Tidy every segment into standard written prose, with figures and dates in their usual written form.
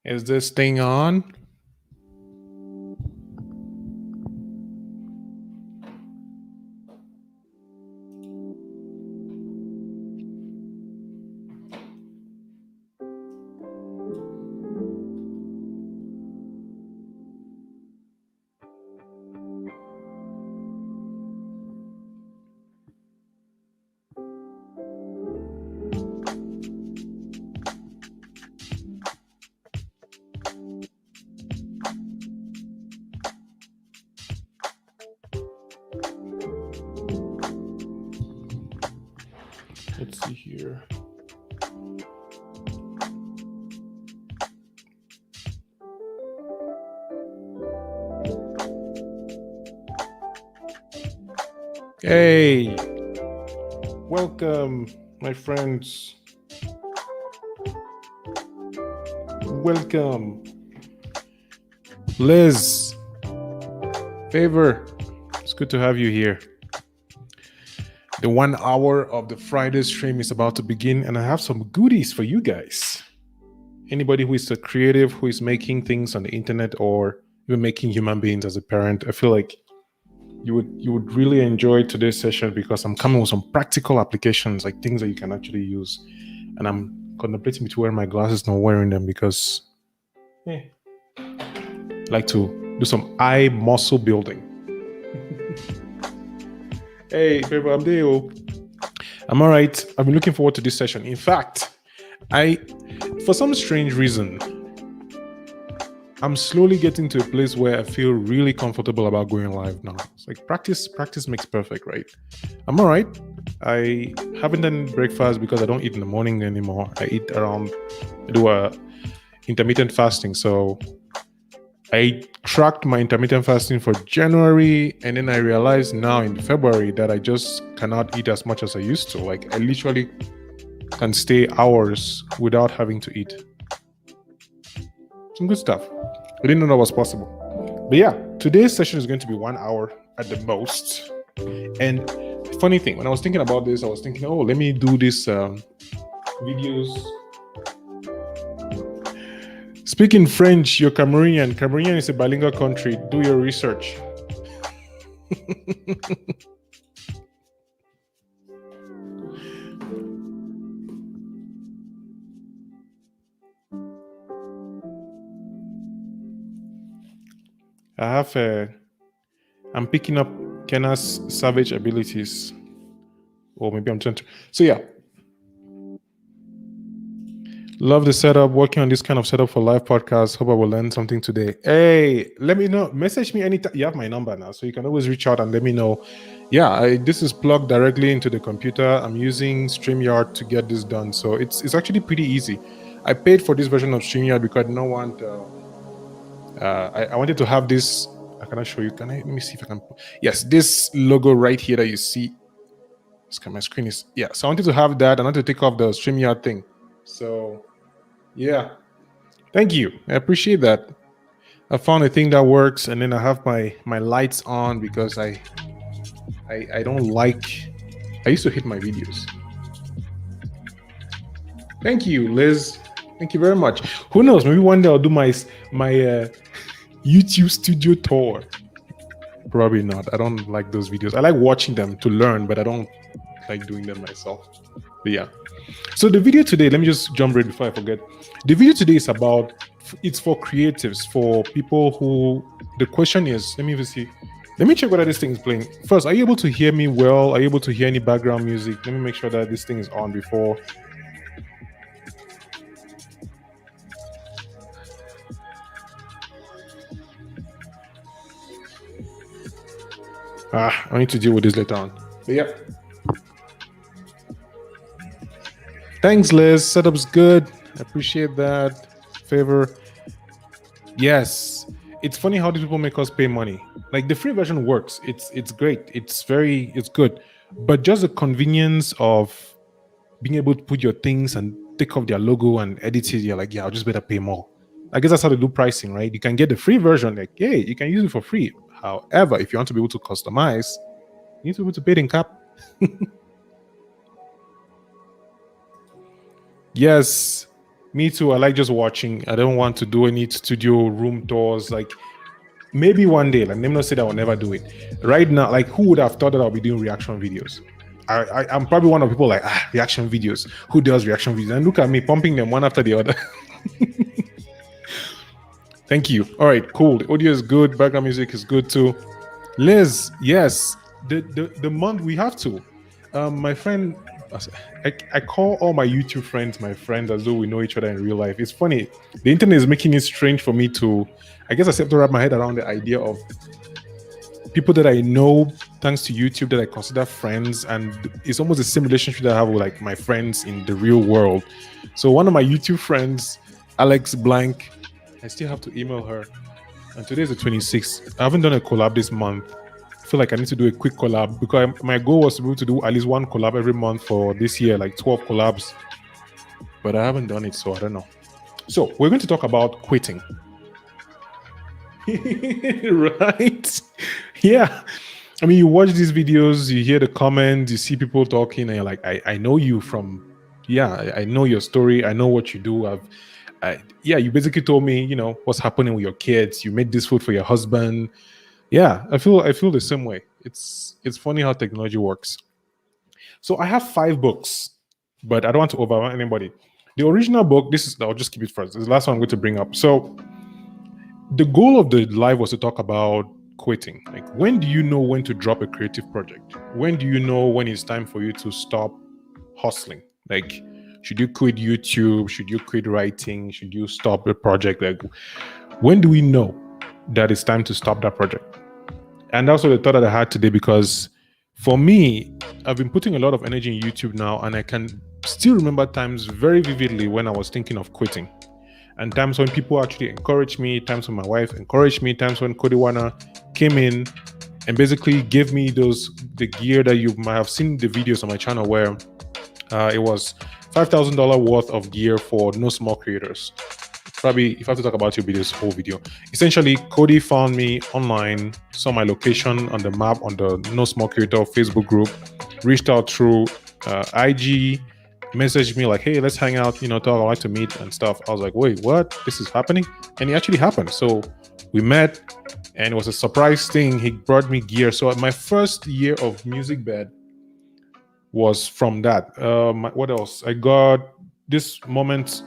Is this thing on? Let's see here. Hey, welcome, my friends. Welcome. Liz, Favor, it's good to have you here. The 1 hour of the Friday stream is about to begin, and I have some goodies for you guys. Anybody who is a creative, who is making things on the internet, or even making human beings as a parent, I feel like you would really enjoy today's session because I'm coming with some practical applications, like things that you can actually use. And I'm contemplating between wearing my glasses, not wearing them, because I like to do some eye muscle building. Hey, Favor, I'm there. I'm all right. I've been looking forward to this session. In fact, for some strange reason, I'm slowly getting to a place where I feel really comfortable about going live now. It's like practice makes perfect, right? I'm all right. I haven't done breakfast because I don't eat in the morning anymore. I do intermittent fasting. So I tracked my intermittent fasting for January, and then I realized now in February that I just cannot eat as much as I used to. Like I literally can stay hours without having to eat. Some good stuff. I didn't know that was possible. But yeah, today's session is going to be 1 hour at the most. And funny thing, when I was thinking about this, I was thinking, oh, let me do this videos. Speaking French, you're Cameroonian. Cameroonian is a bilingual country. Do your research. I'm picking up Kenna's savage abilities. Or maybe I'm trying to. So yeah. Love the setup, working on this kind of setup for live podcasts. Hope I will learn something today. Hey, let me know. Message me anytime. You have my number now, so you can always reach out and let me know. Yeah, this is plugged directly into the computer. I'm using StreamYard to get this done. So it's actually pretty easy. I paid for this version of StreamYard because I didn't want... I wanted to have this... I cannot show you. Let me see if I can... Yes, this logo right here that you see. My screen is... Yeah, so I wanted to have that. I wanted to take off the StreamYard thing. So, yeah. Thank you. I appreciate that. I found a thing that works, and then I have my lights on because I don't like... I used to hate my videos. Thank you, Liz. Thank you very much. Who knows? Maybe one day I'll do my YouTube studio tour. Probably not. I don't like those videos. I like watching them to learn, but I don't like doing them myself. But yeah. So the video today, let me just jump right before I forget. The video today is about, it's for creatives, for people who, the question is, let me even see. Let me check whether this thing is playing. First, are you able to hear me well? Are you able to hear any background music? Let me make sure that this thing is on before. I need to deal with this later on. But yeah. Thanks, Liz. Setup's good. I appreciate that. Favor. Yes. It's funny how these people make us pay money. Like the free version works. It's great. It's good. But just the convenience of being able to put your things and take off their logo and edit it, you're like, yeah, I'll just better pay more. I guess that's how they do pricing, right? You can get the free version, like, hey, you can use it for free. However, if you want to be able to customize, you need to be able to pay it in cap. Yes. Me too. I like just watching. I don't want to do any studio room tours. Like maybe one day. Like let me not say that I'll never do it. Right now, like who would have thought that I'll be doing reaction videos? I'm probably one of the people like reaction videos. Who does reaction videos? And look at me pumping them one after the other. Thank you. All right, cool. The audio is good. Background music is good too. Liz, yes, the month we have to. My friend, I call all my YouTube friends my friends as though we know each other in real life. It's funny. The internet is making it strange for me to. I guess I have to wrap my head around the idea of people that I know thanks to YouTube that I consider friends, and it's almost the same relationship that I have with like my friends in the real world. So one of my YouTube friends, Alex Blank, I still have to email her. And today is the 26th. I haven't done a collab this month. I feel like I need to do a quick collab because my goal was to be able to do at least one collab every month for this year, like 12 collabs. But I haven't done it, so I don't know. So we're going to talk about quitting. Right? Yeah. I mean, you watch these videos, you hear the comments, you see people talking, and you're like, I know you from, yeah, I know your story. I know what you do. Yeah, you basically told me, what's happening with your kids. You made this food for your husband. Yeah, I feel the same way. It's funny how technology works. So I have 5 books, but I don't want to overwhelm anybody. The original book, I'll just keep it first. This is the last one I'm going to bring up. So the goal of the live was to talk about quitting. Like, when do you know when to drop a creative project? When do you know when it's time for you to stop hustling? Like, should you quit YouTube? Should you quit writing? Should you stop a project? Like, when do we know that it's time to stop that project? And that's what the thought that I had today, because for me, I've been putting a lot of energy in YouTube now, and I can still remember times very vividly when I was thinking of quitting. And times when people actually encouraged me, times when my wife encouraged me, times when Kodiwana came in and basically gave me the gear that you might have seen the videos on my channel where it was $5,000 worth of gear for no small creators. Probably, if I have to talk about it, it'll be this whole video. Essentially, Cody found me online, saw my location on the map on the No Small Creator Facebook group, reached out through IG, messaged me like, hey, let's hang out, talk, I'd like to meet and stuff. I was like, wait, what? This is happening? And it actually happened. So we met, and it was a surprise thing. He brought me gear. So my first year of music bed was from that. What else? I got this Moment,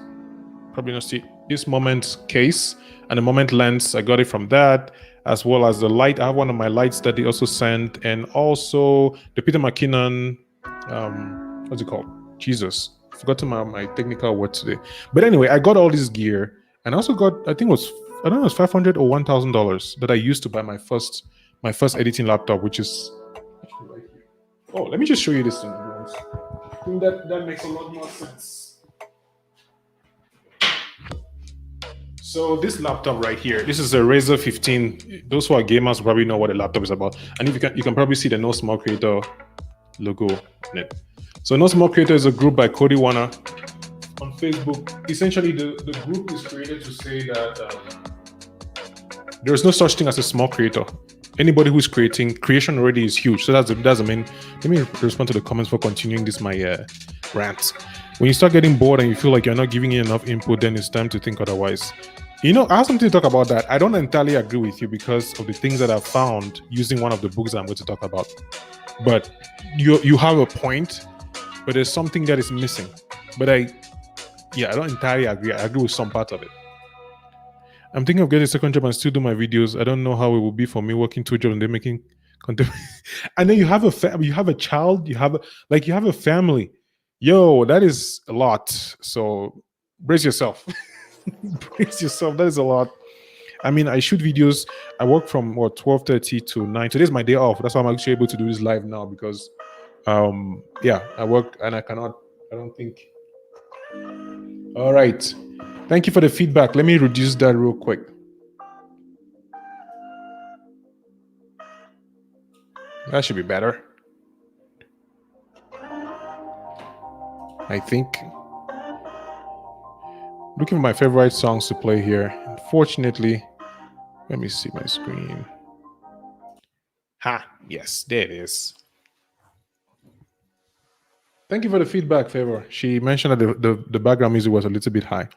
probably not see this Moment case and the Moment lens. I got it from that, as well as the light. I have one of my lights that they also sent, and also the Peter McKinnon, what's it called? Jesus, I forgot my technical word today. But anyway, I got all this gear, and I also got, I think it was, I don't know, it was $500 or $1,000 that I used to buy my first editing laptop, which is right here. Oh, let me just show you this thing. I think that makes a lot more sense. So this laptop right here, this is a Razer 15. Those who are gamers probably know what a laptop is about. And if you can probably see the No Small Creator logo on it. So No Small Creator is a group by Cody Warner on Facebook. Essentially, the group is created to say that there is no such thing as a small creator. Anybody who's creation already is huge. So that's the main. Let me respond to the comments for continuing this my rant. When you start getting bored and you feel like you're not giving it enough input, then it's time to think otherwise. I have something to talk about that. I don't entirely agree with you because of the things that I've found using one of the books that I'm going to talk about. But you have a point, but there's something that is missing. But I don't entirely agree. I agree with some part of it. I'm thinking of getting a second job and still do my videos. I don't know how it will be for me working 2 jobs and then making content. And then you have you have a child, you have a family. Yo, that is a lot. So brace yourself. Brace yourself. That is a lot. I mean, I shoot videos. I work from 12:30 to 9. Today's my day off. That's why I'm actually able to do this live now because I work and I don't think. All right. Thank you for the feedback. Let me reduce that real quick. That should be better. I think. Looking for my favorite songs to play here. Unfortunately, let me see my screen. Yes, there it is. Thank you for the feedback, Favor. She mentioned that the background music was a little bit high.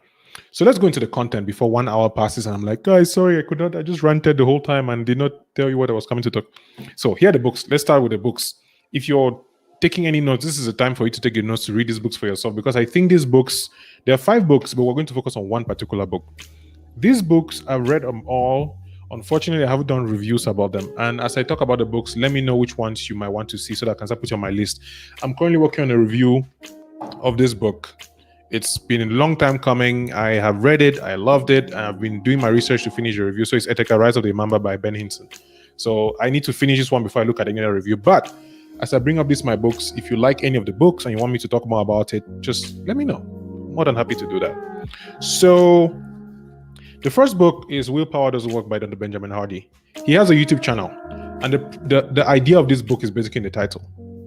So let's go into the content before 1 hour passes. And I'm like, guys, sorry, I could not. I just ranted the whole time and did not tell you what I was coming to talk. So here are the books. Let's start with the books. If you're taking any notes, this is a time for you to take your notes to read these books for yourself because I think these books, there are 5 books, but we're going to focus on one particular book. These books, I've read them all. Unfortunately, I haven't done reviews about them. And as I talk about the books, let me know which ones you might want to see so that I can start putting on my list. I'm currently working on a review of this book. It's been a long time coming. I have read it. I loved it. And I've been doing my research to finish the review. So it's Ethica Rise of the Mamba by Ben Hinson. So I need to finish this one before I look at any other review. But as I bring up my books, if you like any of the books and you want me to talk more about it, just let me know. I'm more than happy to do that. So the first book is Willpower Doesn't Work by Dr. Benjamin Hardy. He has a YouTube channel. And the idea of this book is basically in the title.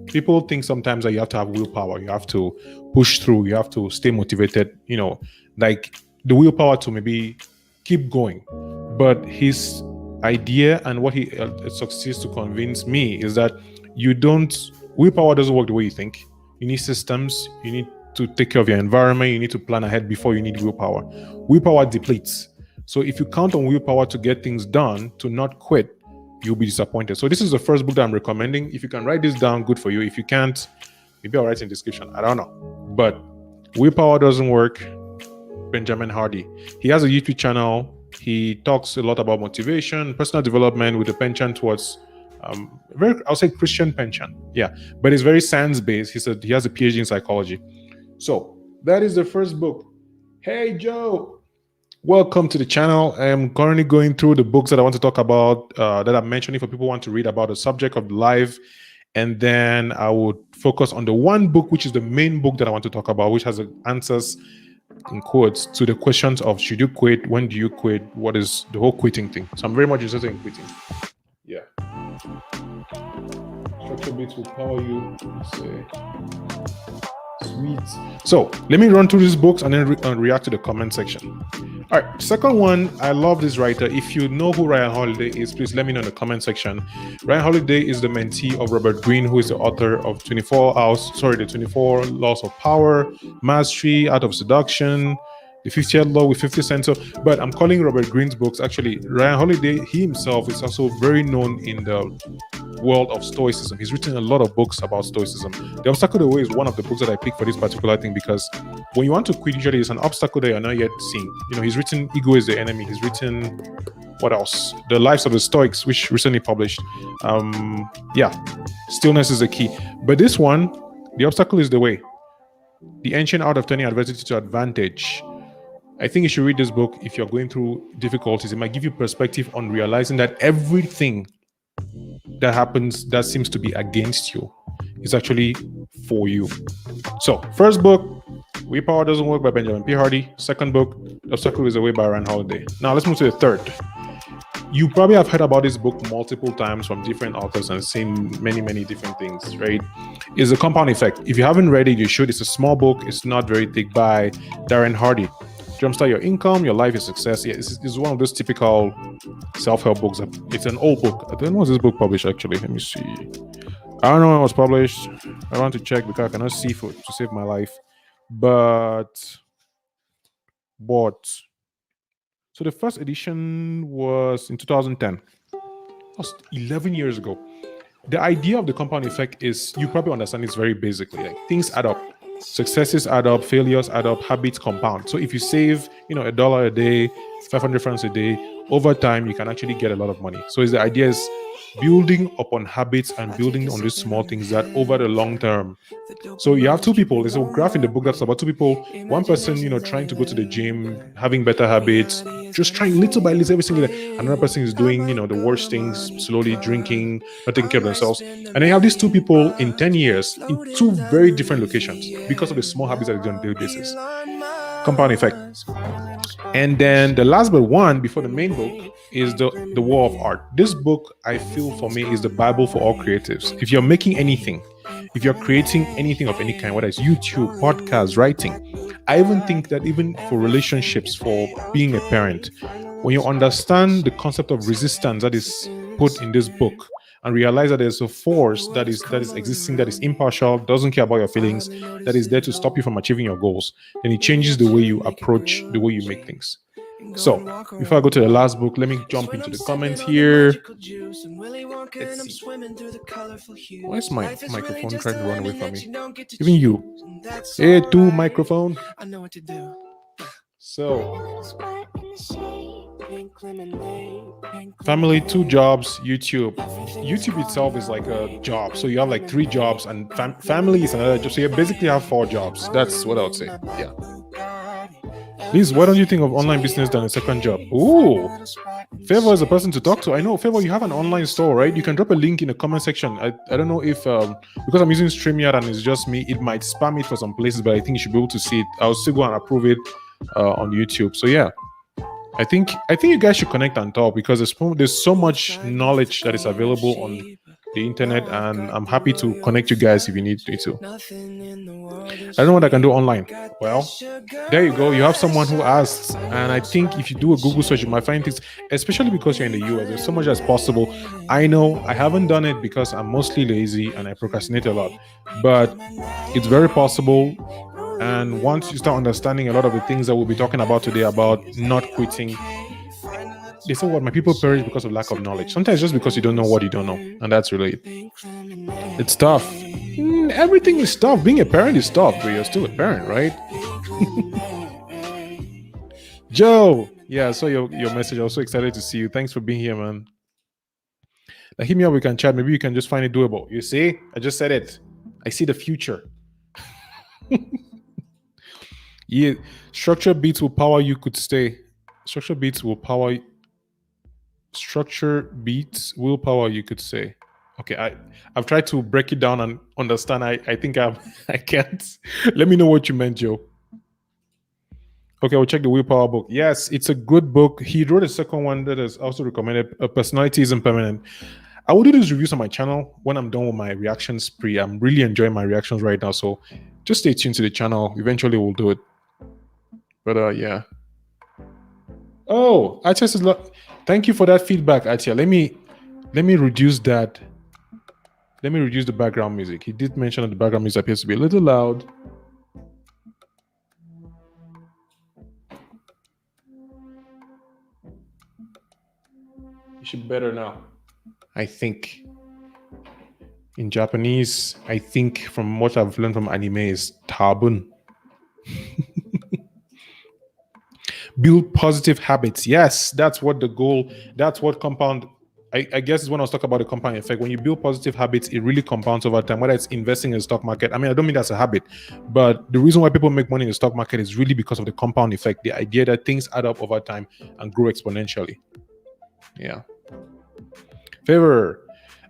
People think sometimes that you have to have willpower, you have to push through, you have to stay motivated, like the willpower to maybe keep going. But his idea and what he succeeds to convince me is that willpower doesn't work the way you think. You need systems, you need to take care of your environment, you need to plan ahead before you need willpower. Willpower depletes. So if you count on willpower to get things done, to not quit, you'll be disappointed. So this is the first book that I'm recommending. If you can write this down, good for you. If you can't, maybe I'll write in the description. I don't know. But Willpower Doesn't Work, Benjamin Hardy. He has a YouTube channel. He talks a lot about motivation, personal development with a penchant towards I'll say Christian penchant. Yeah. But it's very science-based. He has a PhD in psychology. So that is the first book. Hey, Joe. Welcome to the channel. I'm currently going through the books that I want to talk about, that I'm mentioning for people who want to read about the subject of life. And then I would focus on the one book, which is the main book that I want to talk about, which has answers in quotes to the questions of should you quit, when do you quit, what is the whole quitting thing. So I'm very much interested in quitting. Yeah. Structure bits will power you. Sweet. So let me run through these books and then react to the comment section. All right, second one, I love this writer. If you know who Ryan Holiday is, please let me know in the comment section. Ryan Holiday is the mentee of Robert Greene, who is the author of the 24 Laws of Power, Mastery, Art of Seduction, the 50th Law with 50 Cent. But I'm calling Robert Greene's books. Actually, Ryan Holiday, he himself is also very known in the world of Stoicism. He's written a lot of books about Stoicism. The Obstacle to the Way is one of the books that I picked for this particular thing because when you want to quit, usually it's an obstacle that you're not yet seeing. He's written Ego is the Enemy. He's written, what else? The Lives of the Stoics, which recently published. Stillness is the key. But this one, The Obstacle is the Way. The Ancient Art of Turning Adversity to Advantage. I think you should read this book if you're going through difficulties. It might give you perspective on realizing that everything that happens that seems to be against you is actually for you. So, first book, Willpower Doesn't Work by Benjamin P. Hardy. Second book, The Obstacle is the Way by Ryan Holiday. Now, let's move to the third. You probably have heard about this book multiple times from different authors and seen many, many different things, right? It's The Compound Effect. If you haven't read it, you should. It's a small book. It's not very thick, by Darren Hardy. Jumpstart your income, your life, your success. Yeah, it's one of those typical self-help books. It's an old book. I don't know when this book published, actually. Let me see. I don't know when it was published. I want to check because I cannot see to save my life. But so the first edition was in 2010. That was 11 years ago. The idea of the compound effect is, you probably understand this very basically. Like, things add up. Successes add up, failures add up, habits compound. So if you save, $1 a day, 500 francs a day, over time, you can actually get a lot of money. So the idea is building upon habits and building on these small things that over the long term. So you have two people. There's a graph in the book that's about two people. One person, trying to go to the gym, having better habits, just trying little by little every single day. Another person is doing, the worst things, slowly drinking, not taking care of themselves. And then you have these two people in 10 years in two very different locations because of the small habits that they do on a daily basis. Compound effect. And then the last but one before the main book is the War of Art. This book, I feel, for me, is the Bible for all creatives. If you're making anything, if you're creating anything of any kind, whether it's YouTube, podcast, writing, I even think that even for relationships, for being a parent, when you understand the concept of resistance that is put in this book, and realize that there's a force that is existing, that is impartial, doesn't care about your feelings, that is there to stop you from achieving your goals, then it changes the way you approach, the way you make things. So, before I go to the last book, let me jump into the comments here. Let's see. Why is my microphone trying to run away from me? Even you. Hey, two microphone. So, family, 2 jobs, YouTube. YouTube itself is like a job. So you have like 3 jobs, and family is another job. So you basically have 4 jobs. That's what I would say. Yeah. Liz, why don't you think of online business than a second job? Ooh, Favor is a person to talk to. I know, Favor, you have an online store, right? You can drop a link in the comment section. I don't know if, because I'm using StreamYard and it's just me, it might spam it for some places, but I think you should be able to see it. I'll still go and approve it on YouTube. So yeah, I think you guys should connect and talk, because there's so much knowledge that is available on the internet, and I'm happy to connect you guys if you need me to. I don't know what I can do online. Well, there you go. You have someone who asks, and I think if you do a Google search, you might find things, especially because you're in the US. There's so much that's possible. I know I haven't done it because I'm mostly lazy and I procrastinate a lot, but it's very possible. And once you start understanding a lot of the things that we'll be talking about today about not quitting, they say, what, my people perish because of lack of knowledge. Sometimes just because you don't know what you don't know, and that's really it. It's tough. Everything is tough. Being a parent is tough, but you're still a parent, right? Joe, yeah, I saw your message. I was so excited to see you. Thanks for being here, man. Now, hit me up. We can chat. Maybe you can just find it doable. You see, I just said it. I see the future. Yeah, structure beats will power you could stay. Structure beats will power. Structure beats willpower, you could say. Okay, I've tried to break it down and understand. I think I can't. Let me know what you meant, Joe. Okay, we'll check the willpower book. Yes, it's a good book. He wrote a second one that is also recommended. Personality isn't permanent. I will do these reviews on my channel when I'm done with my reaction spree. I'm really enjoying my reactions right now, so just stay tuned to the channel. Eventually, we'll do it. But yeah. Oh, Tchassa is thank you for that feedback, Atia. Let me reduce that. Let me reduce the background music. He did mention that the background music appears to be a little loud. You should better now. I think. In Japanese, I think from what I've learned from anime is tabun. Build positive habits. Yes, that's what the goal, that's what compound, I guess is when I was talking about the compound effect. When you build positive habits, it really compounds over time, whether it's investing in the stock market. I mean, I don't mean that's a habit, but the reason why people make money in the stock market is really because of the compound effect, the idea that things add up over time and grow exponentially. Yeah. Favor.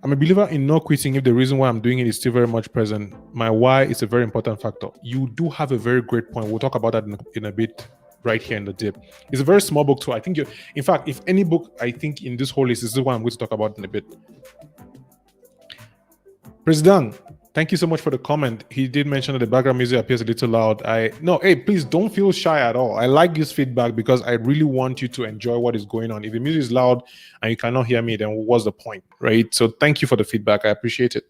I'm a believer in no quitting if the reason why I'm doing it is still very much present. My why is a very important factor. You do have a very great point. We'll talk about that in a bit right here in the dip. It's a very small book too. I think in fact, if any book I think in this whole list, this is the one I'm going to talk about in a bit. President, thank you so much for the comment. He did mention that the background music appears a little loud. No, hey, please don't feel shy at all. I like this feedback because I really want you to enjoy what is going on. If the music is loud and you cannot hear me, then what's the point, right? So thank you for the feedback. I appreciate it.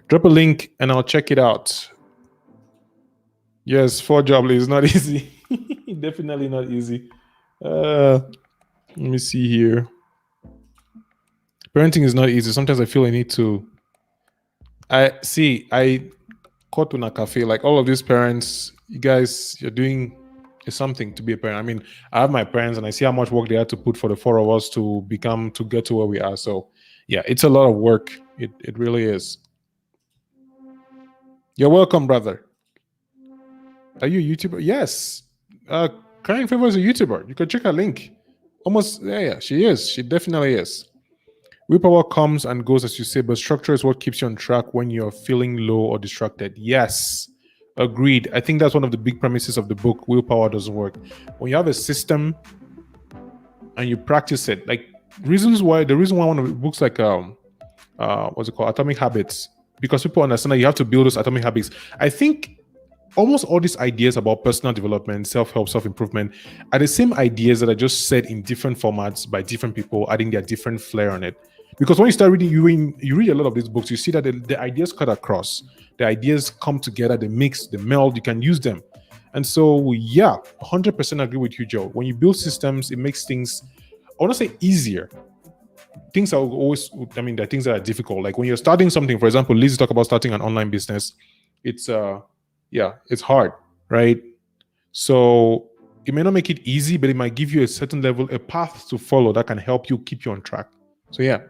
Drop a link and I'll check it out. Yes, 4 job is not easy. Definitely not easy. Let me see here. Parenting is not easy. Sometimes I feel I need to. I caught in a cafe, like all of these parents, you guys, you're doing something to be a parent. I mean, I have my parents and I see how much work they had to put for the 4 of us to get to where we are. So yeah, it's a lot of work. It really is. You're welcome, brother. Are you a YouTuber? Yes. Karen Favor is a YouTuber. You can check her link. Almost, yeah, she is. She definitely is. Willpower comes and goes, as you say, but structure is what keeps you on track when you're feeling low or distracted. Yes, agreed. I think that's one of the big premises of the book. Willpower doesn't work. When you have a system and you practice it, like the reason why one of the books like what's it called, Atomic Habits, because people understand that you have to build those atomic habits. I think almost all these ideas about personal development, self-help, self-improvement are the same ideas that are just said in different formats by different people, adding their different flair on it. Because when you start reading, you read a lot of these books, you see that the ideas cut across, the ideas come together, they mix, they meld, you can use them. And so, yeah, 100% agree with you, Joe. When you build systems, it makes things, I want to say, easier. Things are always, I mean, there are things that are difficult. Like when you're starting something, for example, Liz talk about starting an online business. It's it's hard, right? So it may not make it easy, but it might give you a certain level, a path to follow that can help you keep you on track. So yeah.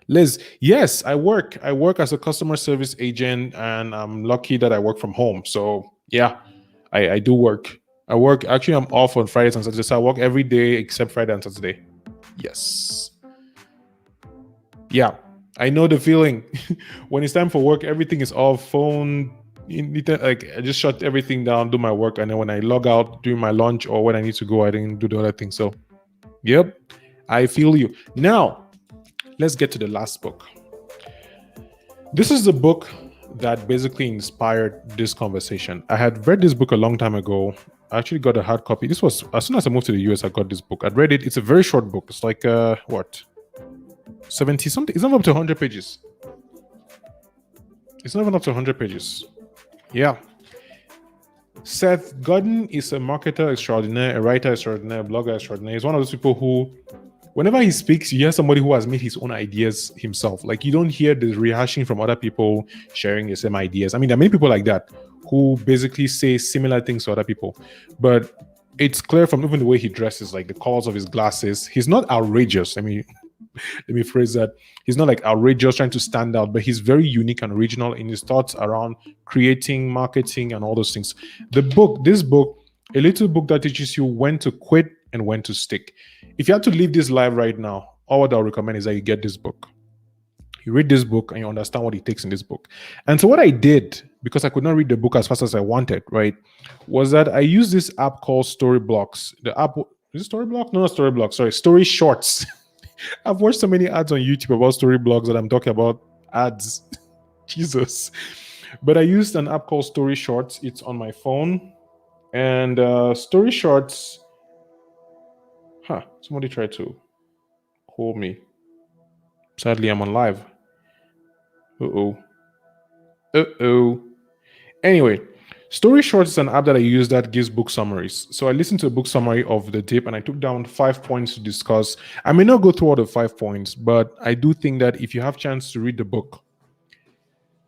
Liz, yes, I work. I work as a customer service agent, and I'm lucky that I work from home. So yeah, I do work. I work. Actually, I'm off on Fridays and Saturdays. So I work every day except Friday and Saturday. Yes. Yeah, I know the feeling. When it's time for work, everything is off. Phone, like I just shut everything down, do my work, and then when I log out during my lunch or when I need to go, I didn't do the other thing. So, yep, I feel you. Now, let's get to the last book. This is the book that basically inspired this conversation. I had read this book a long time ago. I actually got a hard copy. This was as soon as I moved to the US, I got this book. I'd read it. It's a very short book. It's like 70 something. It's not up to 100 pages. It's not even up to 100 pages. Yeah. Seth Godin is a marketer extraordinaire, a writer extraordinaire, a blogger extraordinaire. He's one of those people who, whenever he speaks, you hear somebody who has made his own ideas himself. Like you don't hear the rehashing from other people sharing the same ideas. I mean, there are many people like that who basically say similar things to other people. But it's clear from even the way he dresses, like the colors of his glasses, he's not outrageous. I mean, let me phrase that. He's not like outrageous trying to stand out, but he's very unique and original in his thoughts around creating, marketing, and all those things. This book, a little book that teaches you when to quit and when to stick. If you had to leave this live right now, all what I'll recommend is that you get this book. You read this book and you understand what it takes in this book. And so what I did, because I could not read the book as fast as I wanted, right, was that I used this app called Storyblocks. The app, is it Storyblocks? No, not Storyblocks, sorry, Story Shorts. I've watched so many ads on YouTube about Storyblogs that I'm talking about ads. Jesus. But I used an app called Story Shorts. It's on my phone. And Story Shorts, somebody tried to call me. Sadly, I'm on live. Anyway, Story Shorts is an app that I use that gives book summaries. So I listened to a book summary of the tip and I took down 5 points to discuss. I may not go through all the 5 points, but I do think that if you have a chance to read the book,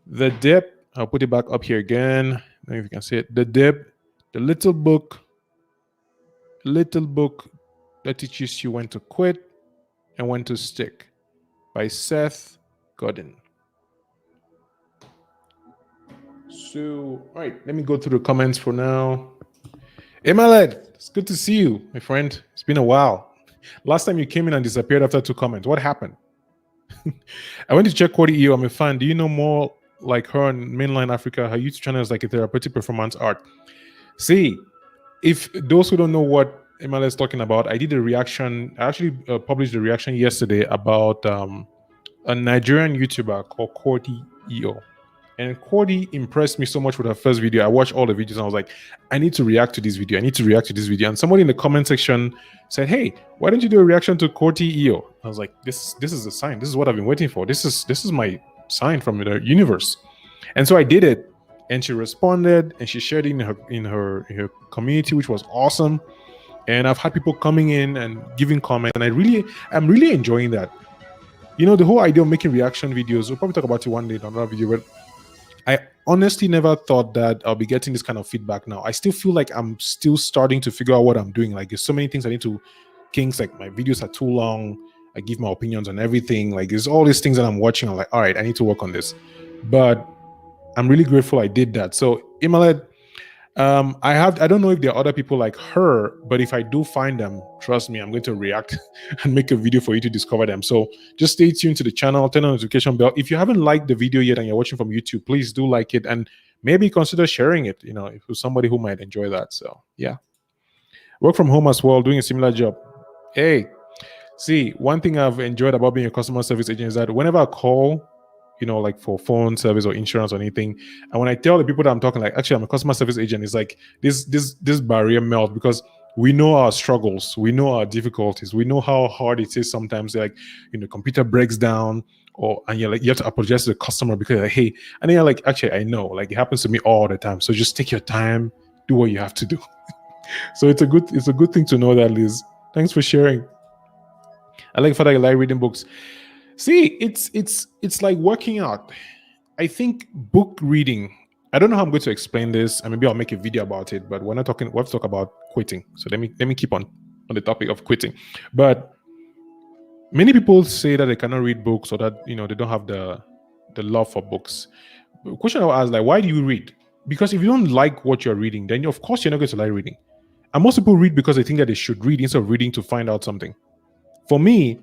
the dip, I'll put it back up here again. I don't know if you can see it. The dip, the little book that teaches you when to quit and when to stick, by Seth Godin. So, all right, let me go through the comments for now. Hey, Maled, it's good to see you, my friend. It's been a while. Last time you came in and disappeared after 2 comments. What happened? I went to check Cordy EO. I'm a fan. Do you know more like her in mainland Africa? Her YouTube channel is like a therapeutic performance art. See, if those who don't know what Emala is talking about, I did a reaction. I actually published a reaction yesterday about a Nigerian YouTuber called Cordy EO. And Cordy impressed me so much with her first video. I watched all the videos and I was like, I need to react to this video. And somebody in the comment section said, hey, why don't you do a reaction to Cordy EO? I was like, this is a sign. This is what I've been waiting for. This is my sign from the universe. And so I did it. And she responded and she shared it in her community, which was awesome. And I've had people coming in and giving comments. And I'm really enjoying that. You know, the whole idea of making reaction videos, we'll probably talk about it one day in another video, but I honestly never thought that I'll be getting this kind of feedback now. I still feel like I'm still starting to figure out what I'm doing. Like there's so many things I need to kinks, like my videos are too long. I give my opinions on everything. Like there's all these things that I'm watching. I'm like, all right, I need to work on this. But I'm really grateful I did that. So Imalet, I don't know if there are other people like her, but if I do find them, trust me, I'm going to react and make a video for you to discover them. So just stay tuned to the channel, turn on the notification bell. If you haven't liked the video yet and you're watching from YouTube, please do like it and maybe consider sharing it, you know, if you're somebody who might enjoy that. So yeah. Work from home as well, doing a similar job. Hey, see, one thing I've enjoyed about being a customer service agent is that whenever I call, like for phone service or insurance or anything. And when I tell the people that I'm talking, like, actually I'm a customer service agent, it's like this barrier melt, because we know our struggles, we know our difficulties, we know how hard it is sometimes. Like, computer breaks down, and you're like, you have to apologize to the customer because like, hey, and then you're like, actually I know, like, it happens to me all the time. So just take your time, do what you have to do. So it's a good thing to know that, Liz. Thanks for sharing. I like the fact that you like reading books. See, it's like working out. I think book reading, I don't know how I'm going to explain this, and maybe I'll make a video about it, but we're not talking, we have to talk about quitting. So let me keep on the topic of quitting. But many people say that they cannot read books, or that they don't have the love for books. The question I will ask, like, why do you read? Because if you don't like what you're reading, then of course you're not going to like reading. And most people read because they think that they should read instead of reading to find out something. For me,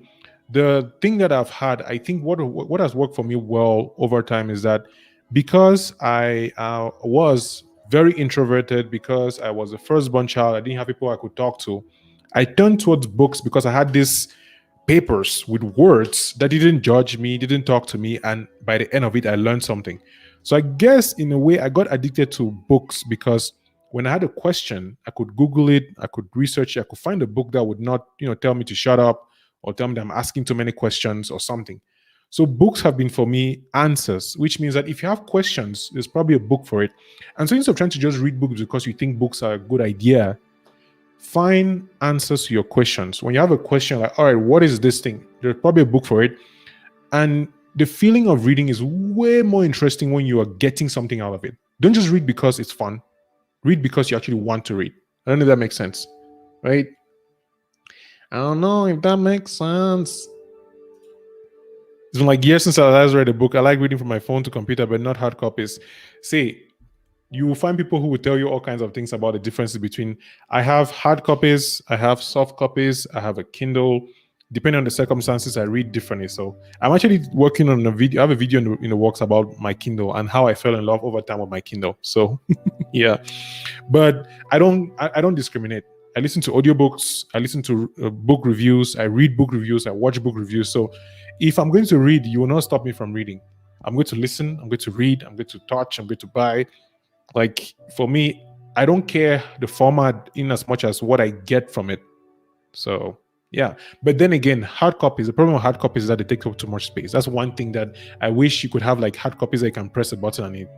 the thing that I've had, I think what has worked for me well over time is that because I was very introverted, because I was the firstborn child, I didn't have people I could talk to, I turned towards books because I had these papers with words that didn't judge me, didn't talk to me, and by the end of it, I learned something. So I guess in a way, I got addicted to books because when I had a question, I could Google it, I could research it, I could find a book that would not, tell me to shut up or tell me that I'm asking too many questions or something. So books have been for me answers, which means that if you have questions, there's probably a book for it. And so instead of trying to just read books because you think books are a good idea, find answers to your questions. When you have a question like, all right, what is this thing? There's probably a book for it. And the feeling of reading is way more interesting when you are getting something out of it. Don't just read because it's fun. Read because you actually want to read. I don't know if that makes sense, right? I don't know if that makes sense. It's been like years since I last read a book. I like reading from my phone to computer, but not hard copies. See, you will find people who will tell you all kinds of things about the differences between, I have hard copies, I have soft copies, I have a Kindle. Depending on the circumstances, I read differently. So I'm actually working on a video. I have a video in the works about my Kindle and how I fell in love over time with my Kindle. So yeah, but I don't discriminate. I listen to audiobooks, I listen to book reviews, I read book reviews, I watch book reviews. So if I'm going to read, you will not stop me from reading. I'm going to listen, I'm going to read, I'm going to touch, I'm going to buy. Like, for me, I don't care the format in as much as what I get from it. So yeah, but then again, hard copies, the problem with hard copies is that they take up too much space. That's one thing that I wish you could have, like hard copies that you can press a button and it,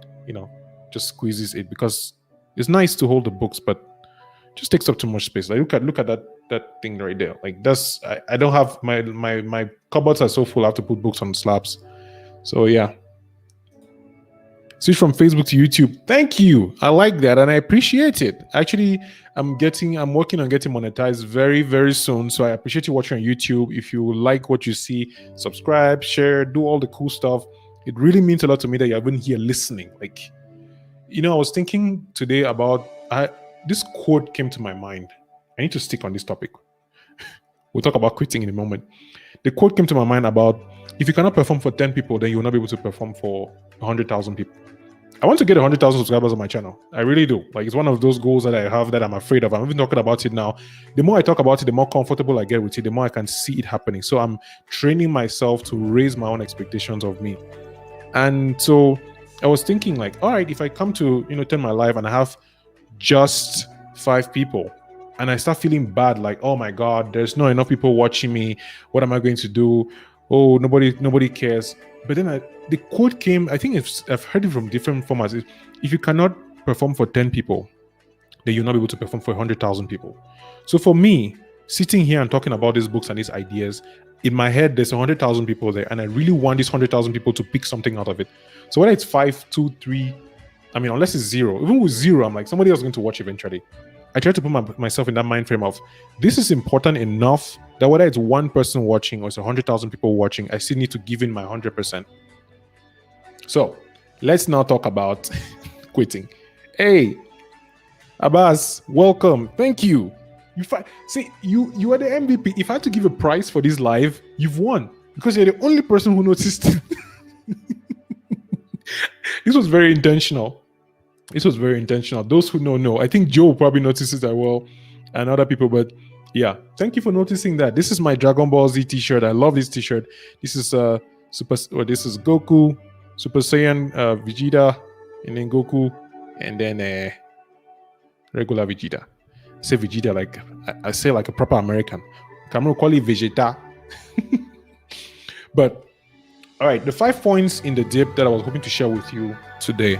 just squeezes it, because it's nice to hold the books, but just takes up too much space. Like look at that thing right there. Like that's I don't have my cupboards are so full, I have to put books on slabs. So yeah. Switch from Facebook to YouTube. Thank you. I like that and I appreciate it. Actually, I'm working on getting monetized very, very soon. So I appreciate you watching on YouTube. If you like what you see, subscribe, share, do all the cool stuff. It really means a lot to me that you're even here listening. Like, I was thinking today about this quote came to my mind. I need to stick on this topic. We'll talk about quitting in a moment. The quote came to my mind about, if you cannot perform for 10 people, then you will not be able to perform for 100,000 people. I want to get 100,000 subscribers on my channel. I really do. Like, it's one of those goals that I have that I'm afraid of. I'm even talking about it now. The more I talk about it, the more comfortable I get with it, the more I can see it happening. So I'm training myself to raise my own expectations of me. And so I was thinking, like, all right, if I come to, 10 my life and I have just 5 people and I start feeling bad, like, oh my God, there's not enough people watching me. What am I going to do? Oh, nobody cares. But then the quote came, I think I've heard it from different formats. If you cannot perform for 10 people, then you'll not be able to perform for 100,000 people. So for me, sitting here and talking about these books and these ideas, in my head, there's 100,000 people there, and I really want these 100,000 people to pick something out of it. So whether it's 5, 2, 3, unless it's 0, even with 0, I'm like, somebody else is going to watch eventually. I try to put myself in that mind frame of, this is important enough that whether it's one person watching or it's 100,000 people watching, I still need to give in my 100%. So let's now talk about quitting. Hey, Abbas, welcome. Thank you. You are the MVP. If I had to give a prize for this live, you've won, because you're the only person who noticed. This was very intentional. Those who know. I think Joe probably notices that well, and other people. But yeah, thank you for noticing that. This is my Dragon Ball Z t-shirt. I love this t-shirt. This is this is Goku. Super Saiyan Vegeta, and then Goku, and then regular Vegeta. I say Vegeta like I say like a proper American. Cameron call it Vegeta. But all right, the 5 points in the dip that I was hoping to share with you today.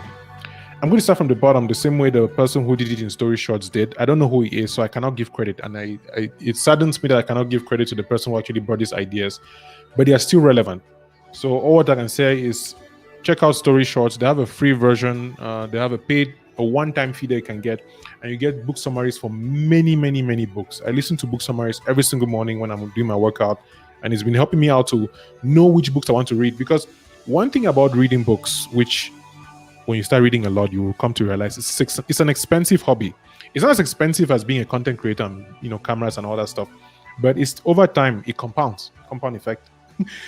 I'm going to start from the bottom, the same way the person who did it in Story Shorts did. I don't know who he is, so I cannot give credit. And it saddens me that I cannot give credit to the person who actually brought these ideas, but they are still relevant. So all what I can say is check out Story Shorts. They have a free version. They have a one-time fee that you can get, and you get book summaries for many, many, many books. I listen to book summaries every single morning when I'm doing my workout, and it's been helping me out to know which books I want to read. Because one thing about reading books, which when you start reading a lot, you will come to realize it's an expensive hobby. It's not as expensive as being a content creator and cameras and all that stuff, but it's over time it compounds, compound effect.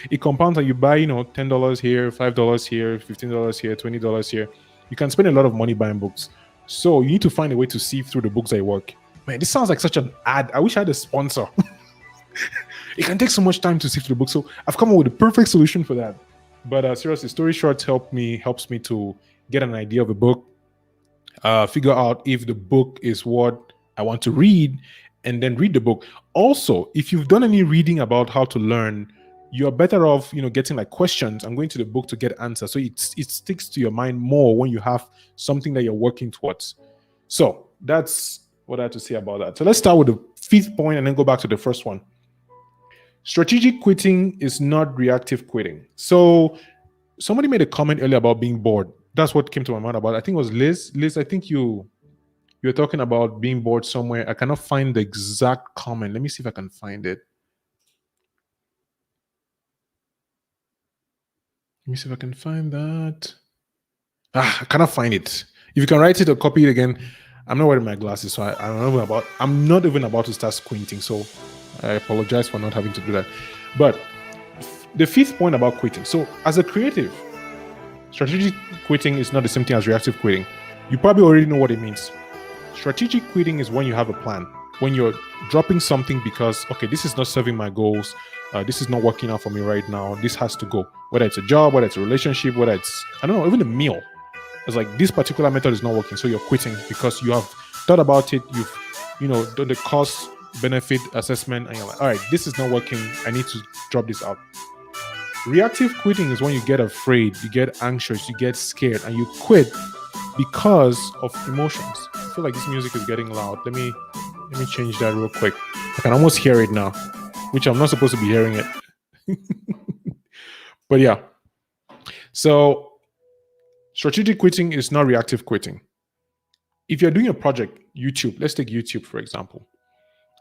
It compounds, and you buy $10 here, $5 here, $15 here, $20 here. You can spend a lot of money buying books. So you need to find a way to sieve through the books that work. Man, this sounds like such an ad. I wish I had a sponsor. It can take so much time to sift through the book. So I've come up with the perfect solution for that. But seriously, Story Shorts helps me to get an idea of a book, figure out if the book is what I want to read, and then read the book. Also, if you've done any reading about how to learn, you're better off, getting like questions and going to the book to get answers. So it sticks to your mind more when you have something that you're working towards. So that's what I have to say about that. So let's start with the 5th point and then go back to the first one. Strategic quitting is not reactive quitting. So somebody made a comment earlier about being bored. That's what came to my mind about. I think it was Liz. Liz, I think you're talking about being bored somewhere. I cannot find the exact comment. Let me see if I can find it. Let me see if I can find that. I cannot find it. If you can write it or copy it again. I'm not wearing my glasses, so I'm not even about to start squinting. So I apologize for not having to do that. But the 5th point about quitting. So as a creative, strategic quitting is not the same thing as reactive quitting. You probably already know what it means. Strategic quitting is when you have a plan, when you're dropping something because, okay, this is not serving my goals. This is not working out for me right now. This has to go. Whether it's a job, whether it's a relationship, whether it's, I don't know, even a meal. It's like this particular method is not working. So you're quitting because you have thought about it. You've, done the cost benefit assessment and you're like, all right, this is not working. I need to drop this out. Reactive quitting is when you get afraid, you get anxious, you get scared, and you quit because of emotions. I feel like this music is getting loud. Let me change that real quick. I can almost hear it now, which I'm not supposed to be hearing it. But yeah. So strategic quitting is not reactive quitting. If you're doing a project, YouTube, let's take YouTube for example,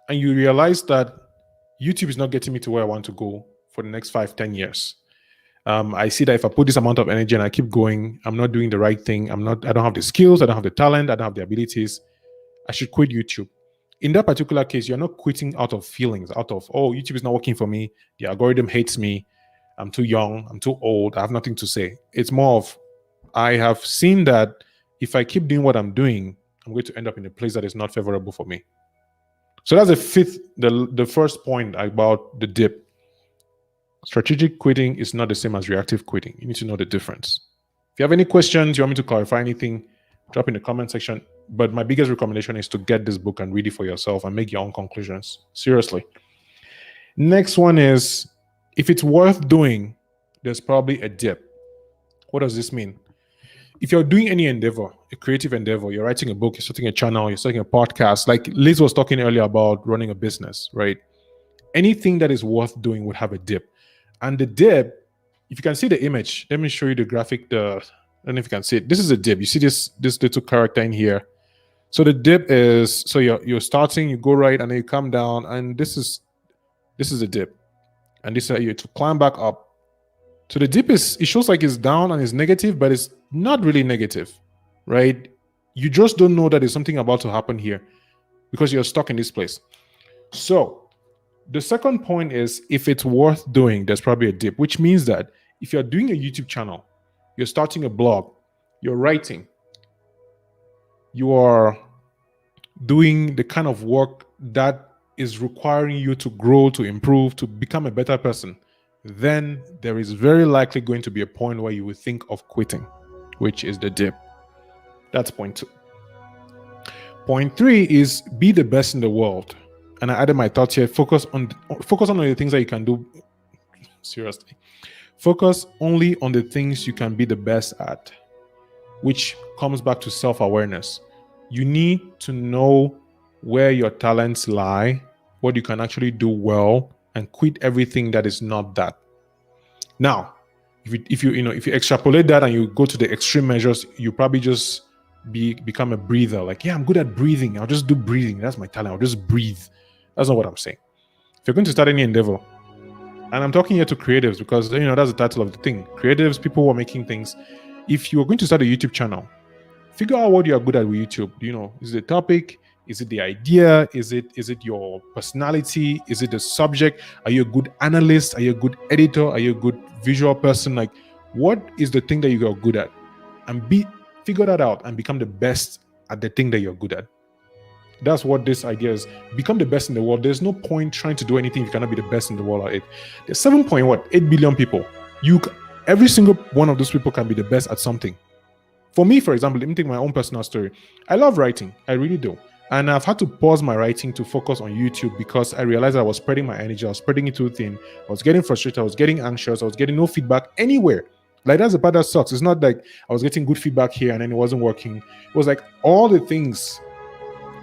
and you realize that YouTube is not getting me to where I want to go for the next 5-10 years. I see that if I put this amount of energy and I keep going, I'm not doing the right thing. I don't have the skills. I don't have the talent. I don't have the abilities. I should quit YouTube. In that particular case, you're not quitting out of feelings, out of, oh, YouTube is not working for me. The algorithm hates me. I'm too young. I'm too old. I have nothing to say. It's more of, I have seen that if I keep doing what I'm doing, I'm going to end up in a place that is not favorable for me. So that's the first point about the dip. Strategic quitting is not the same as reactive quitting. You need to know the difference. If you have any questions, you want me to clarify anything, drop in the comment section. But my biggest recommendation is to get this book and read it for yourself and make your own conclusions. Seriously. Next one is, if it's worth doing, there's probably a dip. What does this mean? If you're doing any endeavor, a creative endeavor, you're writing a book, you're starting a channel, you're starting a podcast, like Liz was talking earlier about running a business, right? Anything that is worth doing would have a dip. And the dip, if you can see the image, let me show you the graphic. I don't know if you can see it. This is a dip. You see this little character in here. So the dip is, so you're starting, you go right, and then you come down, and this is a dip. And this is you to climb back up. So the dip it shows like it's down and it's negative, but it's not really negative, right? You just don't know that there's something about to happen here because you're stuck in this place. So the second point is, if it's worth doing, there's probably a dip, which means that if you're doing a YouTube channel, you're starting a blog, you're writing, you are doing the kind of work that is requiring you to grow, to improve, to become a better person, then there is very likely going to be a point where you will think of quitting, which is the dip. That's point 2. Point 3 is be the best in the world. And I added my thoughts here. Focus on the things that you can do. Seriously. Focus only on the things you can be the best at, which comes back to self-awareness. You need to know where your talents lie, what you can actually do well, and quit everything that is not that. Now, if you extrapolate that and you go to the extreme measures, you probably just become a breather. Like, yeah, I'm good at breathing. I'll just do breathing. That's my talent. I'll just breathe. That's not what I'm saying. If you're going to start any endeavor, and I'm talking here to creatives because that's the title of the thing. Creatives, people who are making things. If you're going to start a YouTube channel, figure out what you are good at with YouTube. Is it the topic? Is it the idea? Is it your personality? Is it the subject? Are you a good analyst? Are you a good editor? Are you a good visual person? Like, what is the thing that you are good at? And figure that out and become the best at the thing that you're good at. That's what this idea is. Become the best in the world. There's no point trying to do anything if you cannot be the best in the world at it. There's 7.8 billion people. Every single one of those people can be the best at something. For me, for example, let me take my own personal story. I love writing. I really do. And I've had to pause my writing to focus on YouTube because I realized I was spreading my energy. I was spreading it too thin. I was getting frustrated. I was getting anxious. I was getting no feedback anywhere. Like, that's the part that sucks. It's not like I was getting good feedback here and then it wasn't working. It was like all the things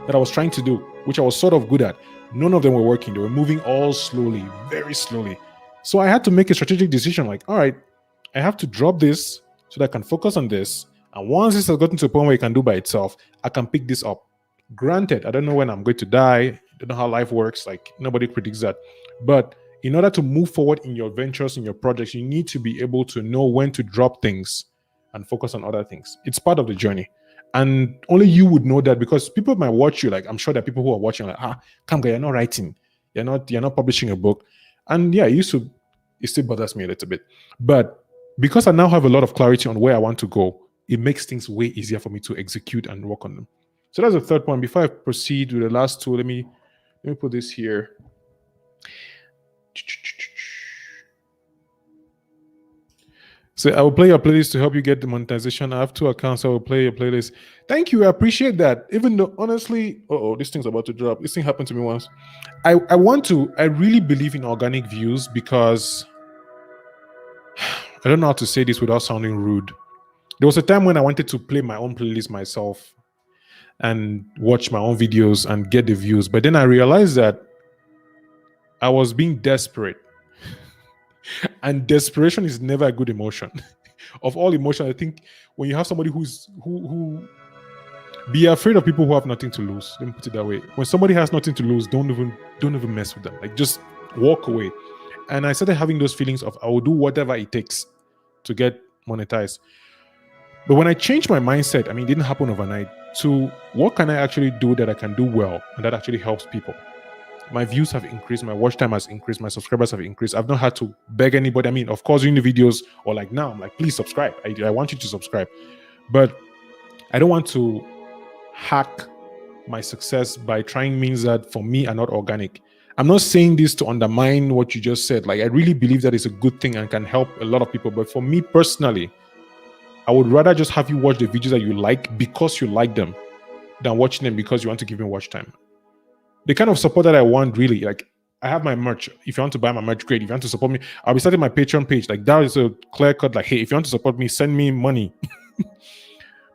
that I was trying to do, which I was sort of good at, none of them were working. They were moving all slowly, very slowly. So I had to make a strategic decision like, all right, I have to drop this so that I can focus on this. And once this has gotten to a point where it can do by itself, I can pick this up. Granted, I don't know when I'm going to die. I don't know how life works. Like, nobody predicts that. But in order to move forward in your ventures, in your projects, you need to be able to know when to drop things and focus on other things. It's part of the journey. And only you would know that because people might watch you. Like, I'm sure there are people who are watching like, Kamga, you're not writing. You're not publishing a book. And yeah, it still bothers me a little bit. But because I now have a lot of clarity on where I want to go, it makes things way easier for me to execute and work on them. So that's the third point. Before I proceed with the last two, let me put this here. So I will play your playlist to help you get the monetization. I have 2 accounts. I will play your playlist. Thank you. I appreciate that. Even though, honestly, this thing's about to drop. This thing happened to me once. I really believe in organic views because I don't know how to say this without sounding rude. There was a time when I wanted to play my own playlist myself and watch my own videos and get the views. But then I realized that I was being desperate. And desperation is never a good emotion. Of all emotion, I think when you have somebody who be afraid of people who have nothing to lose. Let me put it that way. When somebody has nothing to lose, don't even mess with them. Like, just walk away. And I started having those feelings of I will do whatever it takes to get monetized. But when I changed my mindset, it didn't happen overnight, to what can I actually do that I can do well and that actually helps people? My views have increased, my watch time has increased, my subscribers have increased. I've not had to beg anybody. Of course, doing the videos or like now, I'm like, please subscribe. I want you to subscribe. But I don't want to hack my success by trying means that for me are not organic. I'm not saying this to undermine what you just said. Like, I really believe that it's a good thing and can help a lot of people. But for me personally, I would rather just have you watch the videos that you like because you like them than watching them because you want to give me watch time. The kind of support that I want, really, like, I have my merch. If you want to buy my merch, great. If you want to support me, I'll be starting my Patreon page. Like, that is a clear cut, like, hey, if you want to support me, send me money.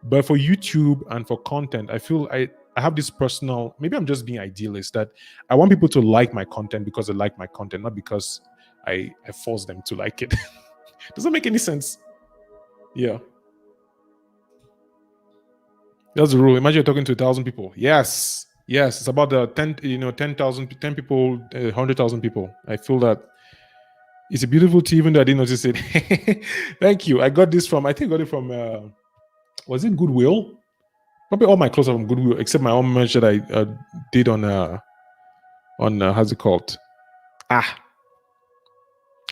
But for YouTube and for content, I feel I have this personal, maybe I'm just being idealist, that I want people to like my content because they like my content, not because I force them to like it. Does that make any sense? Yeah. That's the rule. Imagine you're talking to 1,000 people. Yes, it's about the 10,000, 10 people, 100,000 people. I feel that it's a beautiful tea, even though I didn't notice it. Thank you. I got this from, I think I got it from, was it Goodwill? Probably all my clothes are from Goodwill, except my own merch that I did on how's it called? I'm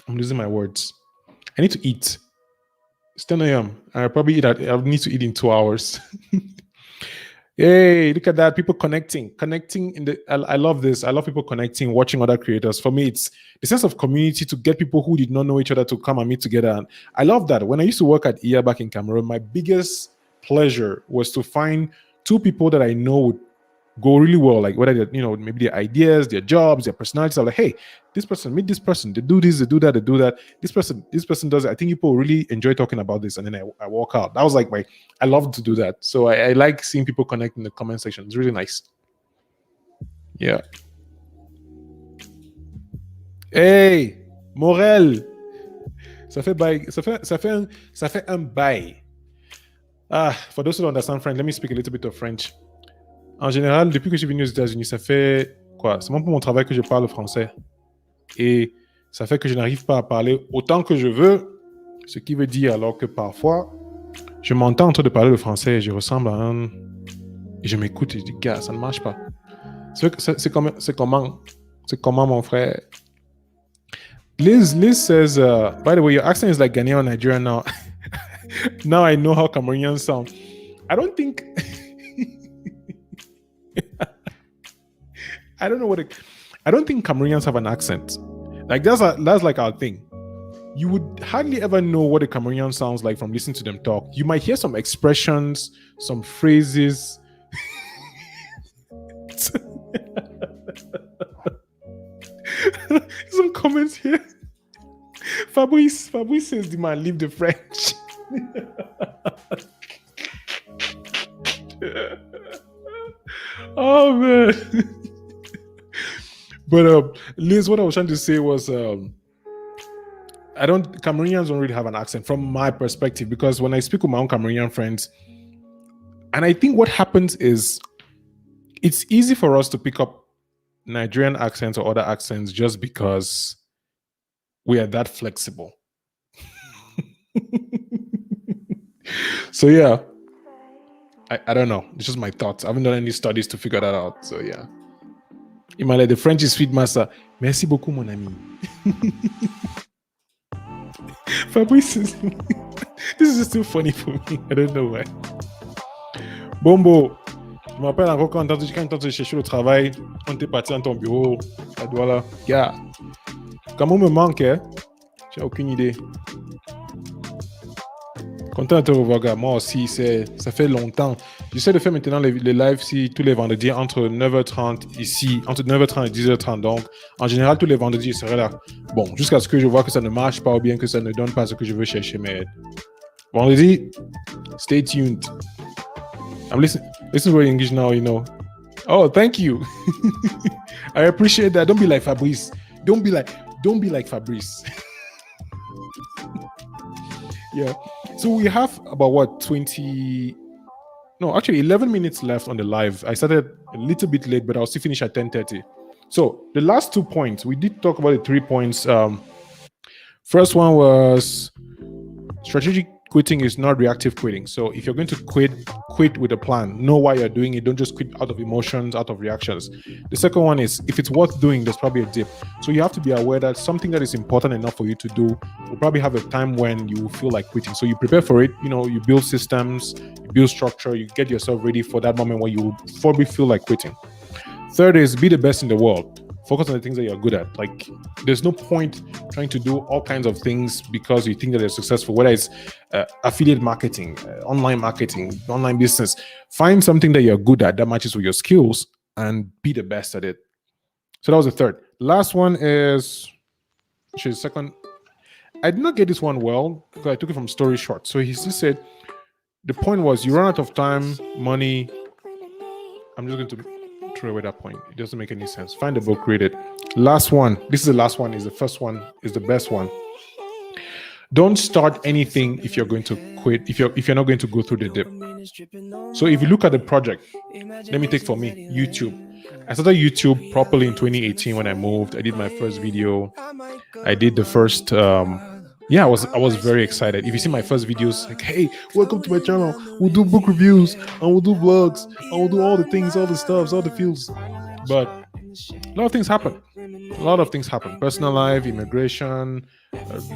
losing my words. I need to eat. It's 10 a.m. I probably I need to eat in 2 hours. Hey, look at that. People connecting in the, I love this. I love people connecting, watching other creators. For me, it's the sense of community to get people who did not know each other to come and meet together. And I love that. When I used to work at EA back in Cameroon, my biggest pleasure was to find two people that I know would go really well, like whether they're, maybe their ideas, their jobs, their personalities. I'm like, hey, this person, meet this person, they do this, they do that, they do that. This person does it. I think people really enjoy talking about this. And then I walk out. That was like I love to do that. So I like seeing people connect in the comment section. It's really nice. Yeah. Hey, Morel. Ça fait un bail. For those who don't understand French, let me speak a little bit of French. En général, depuis que je suis venu aux États-Unis, ça fait quoi? C'est même pour mon travail que je parle français. Et ça fait que je n'arrive pas à parler autant que je veux, ce qui veut dire alors que parfois, je m'entends en train de parler le français et je ressemble à un... Et je m'écoute et je dis, gars, ça ne marche pas. C'est comment, mon frère? Liz says, by the way, your accent is like Ghanaian or Nigerian now. Now I know how Cameroonians sound. I don't think... I don't think Cameroonians have an accent. Like that's like our thing. You would hardly ever know what a Cameroonian sounds like from listening to them talk. You might hear some expressions, some phrases. Some comments here. Fabrice says the man leave the French. Oh man. But Liz, what I was trying to say was Cameroonians don't really have an accent from my perspective, because when I speak with my own Cameroonian friends, and I think what happens is it's easy for us to pick up Nigerian accents or other accents just because we are that flexible. So yeah, I don't know. It's just my thoughts. I haven't done any studies to figure that out. So yeah. Imale, the French is sweet master. Merci beaucoup, mon ami. Fabrice, this is still funny for me. I don't know why. Bombo, je me rappelle encore quand tu cherchais le travail, on t'est parti dans ton bureau, à Douala. Gars, comment me manque, hein? J'ai aucune idée. Content de te revoir, gars. Moi aussi, ça fait longtemps. J'essaie de faire maintenant les lives tous les vendredis entre 9h30 ici, entre 9h30 et 10h30. Donc, en général, tous les vendredis, je serai là. Bon, jusqu'à ce que je vois que ça ne marche pas ou bien que ça ne donne pas ce que je veux chercher. Mais vendredi, stay tuned. I'm listening to English now, you know. Oh, thank you. I appreciate that. Don't be like Fabrice. Don't be like Fabrice. Yeah. So we have about 11 minutes left on the live. I started a little bit late, but I'll still finish at 10:30. So the last 2 points, we did talk about the 3 points. First one was strategic quitting is not reactive quitting. So if you're going to quit with a plan. Know why you're doing it. Don't just quit out of emotions, out of reactions. The second one is, if it's worth doing, there's probably a dip. So you have to be aware that something that is important enough for you to do will probably have a time when you feel like quitting. So you prepare for it. You build systems, you build structure, you get yourself ready for that moment where you probably feel like quitting. Third is, be the best in the world. Focus on the things that you're good at. Like, there's no point trying to do all kinds of things because you think that they're successful, whether it's affiliate marketing, online marketing, online business. Find something that you're good at that matches with your skills and be the best at it. So that was the third. Last one is, which is second. I did not get this one well because I took it from Story Short. So he just said, the point was, you run out of time, money. I'm just going to throw away that point. It doesn't make any sense. Find the book, read it. Last one. This is the last one. Is the first one. Is the best one. Don't start anything if you're going to quit. If you're not going to go through the dip. So if you look at the project, let me take for me YouTube. I started YouTube properly in 2018 when I moved. I did my first video. I did the first. I was very excited. If you see my first videos, like, hey, welcome to my channel. We'll do book reviews and we'll do vlogs and we'll do all the things, all the stuffs, all the feels. But a lot of things happen. Personal life, immigration,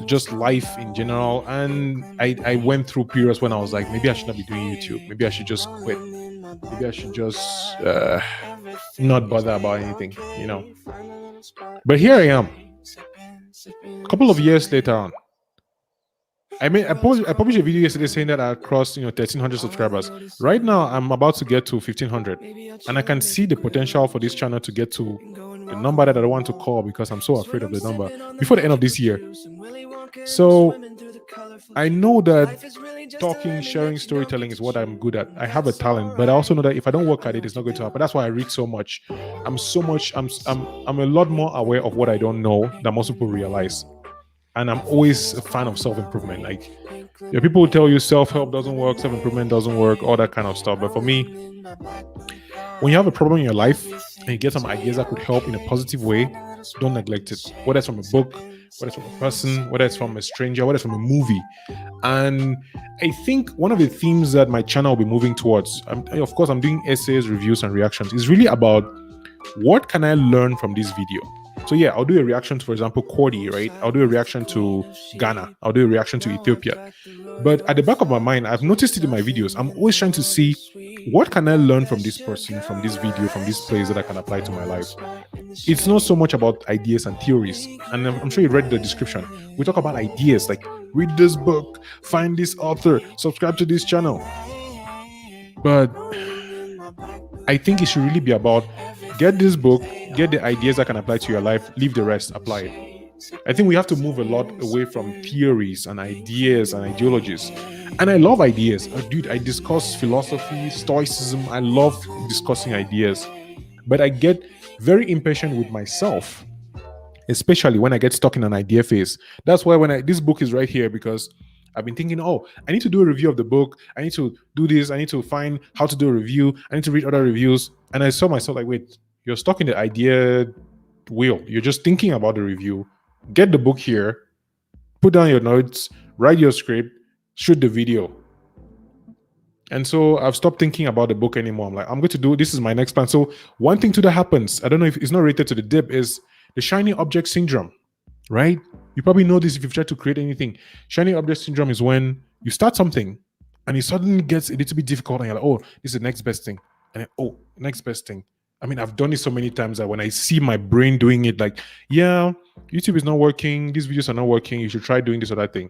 just life in general. And I went through periods when I was like, maybe I should not be doing YouTube. Maybe I should just quit. maybe I should just not bother about anything, you know. But here I am, a couple of years later on. I published a video yesterday saying that I crossed 1,300 subscribers. Right now, I'm about to get to 1,500, and I can see the potential for this channel to get to the number that I don't want to call because I'm so afraid of the number before the end of this year. So I know that talking, sharing, storytelling is what I'm good at. I have a talent, but I also know that if I don't work at it, it's not going to happen. That's why I read so much. I'm a lot more aware of what I don't know than most people realize. And I'm always a fan of self-improvement. Like, people will tell you self-help doesn't work, self-improvement doesn't work, all that kind of stuff. But for me, when you have a problem in your life and you get some ideas that could help in a positive way, don't neglect it. Whether it's from a book, whether it's from a person, whether it's from a stranger, whether it's from a movie. And I think one of the themes that my channel will be moving towards, of course, I'm doing essays, reviews, and reactions, is really about what can I learn from this video? So yeah, I'll do a reaction to, for example, Cordy, right? I'll do a reaction to Ghana. I'll do a reaction to Ethiopia. But at the back of my mind, I've noticed it in my videos. I'm always trying to see what can I learn from this person, from this video, from this place that I can apply to my life. It's not so much about ideas and theories. And I'm sure you read the description. We talk about ideas like read this book, find this author, subscribe to this channel. But I think it should really be about get this book, get the ideas that can apply to your life, leave the rest, apply it. I think we have to move a lot away from theories and ideas and ideologies. And I love ideas. Dude, I discuss philosophy, stoicism. I love discussing ideas. But I get very impatient with myself, especially when I get stuck in an idea phase. That's why this book is right here, because I've been thinking, I need to do a review of the book. I need to do this. I need to find how to do a review. I need to read other reviews. And I saw myself like, wait, you're stuck in the idea wheel. You're just thinking about the review. Get the book here, put down your notes, write your script, shoot the video. And so I've stopped thinking about the book anymore. I'm like, I'm going to do, this is my next plan. So one thing too that happens, I don't know if it's not related to the dip, is the shiny object syndrome, right? You probably know this if you've tried to create anything. Shiny object syndrome is when you start something and it suddenly gets a little bit difficult and you're like, oh, this is the next best thing. And then, next best thing. I mean, I've done it so many times that when I see my brain doing it, like, yeah, YouTube is not working, these videos are not working, you should try doing this or that thing.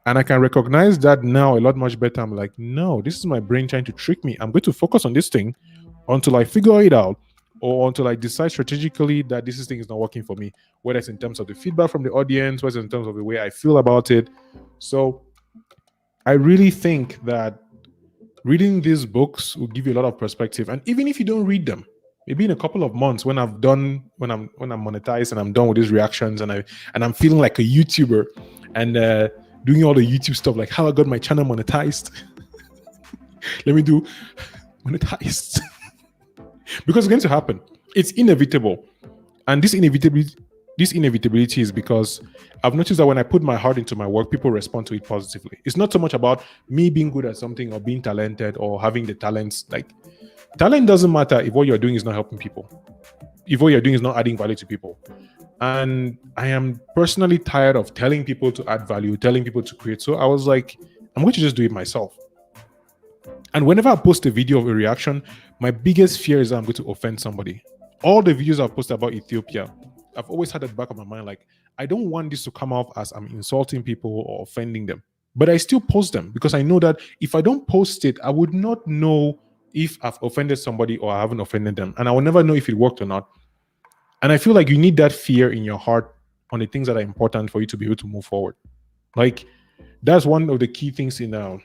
And I can recognize that now a lot much better. I'm like, no, this is my brain trying to trick me. I'm going to focus on this thing until I figure it out, or until I decide strategically that this thing is not working for me, whether it's in terms of the feedback from the audience, whether it's in terms of the way I feel about it. So I really think that reading these books will give you a lot of perspective. And even if you don't read them, maybe in a couple of months when I'm monetized and I'm done with these reactions and I'm feeling like a YouTuber and doing all the YouTube stuff, like how I got my channel monetized. Let me do monetized. Because it's going to happen. It's inevitable. And this inevitability is because I've noticed that when I put my heart into my work, people respond to it positively. It's not so much about me being good at something or being talented or having the talents. Like, talent doesn't matter if what you're doing is not helping people, if what you're doing is not adding value to people. And I am personally tired of telling people to add value, telling people to create. So I was like, I'm going to just do it myself. And whenever I post a video of a reaction, my biggest fear is that I'm going to offend somebody. All the videos I've posted about Ethiopia, I've always had at the back of my mind, like, I don't want this to come off as I'm insulting people or offending them. But I still post them because I know that if I don't post it, I would not know if I've offended somebody or I haven't offended them. And I will never know if it worked or not. And I feel like you need that fear in your heart on the things that are important for you to be able to move forward. Like, that's one of the key things in